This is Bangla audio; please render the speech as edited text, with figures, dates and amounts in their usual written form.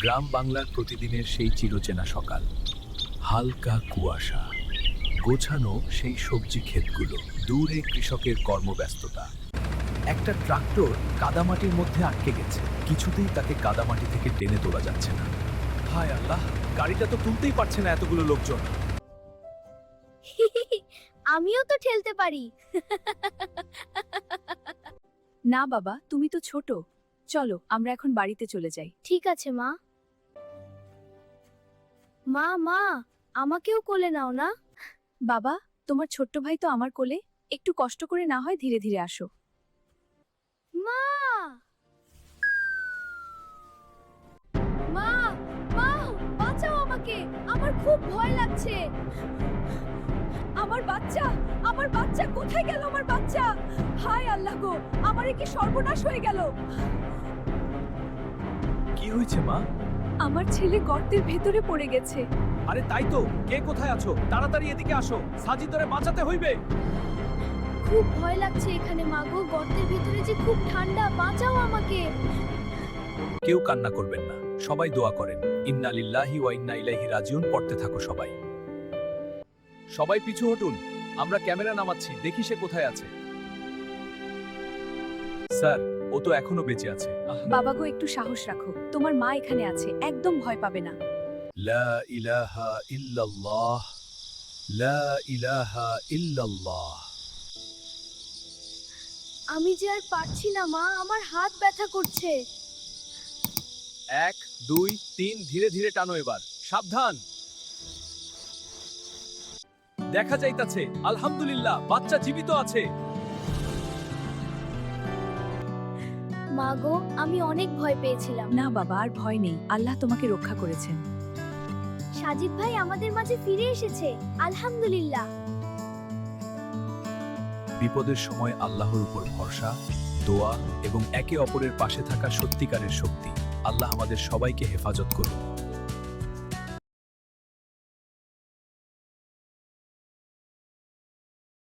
গ্রাম বাংলার প্রতিদিনের সেই চিরচেনা সকাল, হালকা কুয়াশা, গোছানো সেই সবজি ক্ষেতগুলো, দূরে কৃষকের কর্মব্যস্ততা। একটা ট্রাক্টর কাদামাটির মধ্যে আটকে গেছে, কিছুতেই তাকে কাদামাটি থেকে টেনে তোলা যাচ্ছে না। হায় আল্লাহ, গাড়িটা তো তুলতেই পারছে না এতগুলো লোকজন। আমিও তো ঠেলতে পারি। না বাবা, তুমি তো ছোট। চলো আমরা এখন বাড়িতে চলে যাই। ঠিক আছে মা। মা মা, আমাকেও কোলে নাও না। বাবা, তোমার ছোট্ট ভাই তো আমার কোলে, একটু কষ্ট করে না হয় ধীরে ধীরে আসো। মা মা মা, বাঁচাও আমাকে, আমার খুব ভয় লাগছে। আমার বাচ্চা, আমার বাচ্চা কোথায় গেল? আমার বাচ্চা, হায় আল্লাহ গো, আমার কি সর্বনাশ হয়ে গেল। কি হয়েছে মা? আমার ছেলে গর্তের ভেতরে পড়ে গেছে। আরে তাই তো, কে কোথায় আছো? তাড়াতাড়ি এদিকে আসো, সাজিদরে বাঁচাতে হইবে। খুব ভয় লাগছে এখানে মা গো, গর্তের ভিতরে যে খুব ঠান্ডা, বাঁচাও আমাকে। কেউ কান্না করবেন না, সবাই দোয়া করেন। ইন্না লিল্লাহি ওয়া ইন্না ইলাইহি রাজিউন পড়তে থাকো সবাই। সবাই পিছু হটুন, আমরা ক্যামেরা নামাচ্ছি, দেখি সে কোথায় আছে। স্যার, ও তো এখনো বেঁচে আছে। বাবা গো, একটু সাহস রাখো, তোমার মা এখানে আছে, একদম ভয় পাবে না। লা ইলাহা ইল্লাল্লাহ, লা ইলাহা ইল্লাল্লাহ। আমি যে আর পারছি না মা, আমার হাত ব্যথা করছে। 1 2 3 ধীরে ধীরে টানো এবার, সাবধান। দেখা যাইতাছে, আলহামদুলিল্লাহ, বাচ্চা জীবিত আছে। মা গো, আমি অনেক ভয় পেয়েছিলাম। না বাবা, আর ভয় নেই, আল্লাহ তোমাকে রক্ষা করেছেন। সাজিদ ভাই আমাদের মাঝে ফিরে এসেছে, আলহামদুলিল্লাহ। বিপদের সময় আল্লাহর উপর ভরসা, দোয়া এবং একে অপরের পাশে থাকা সত্যিকারের শক্তি। আল্লাহ আমাদের সবাইকে হেফাজত করুন।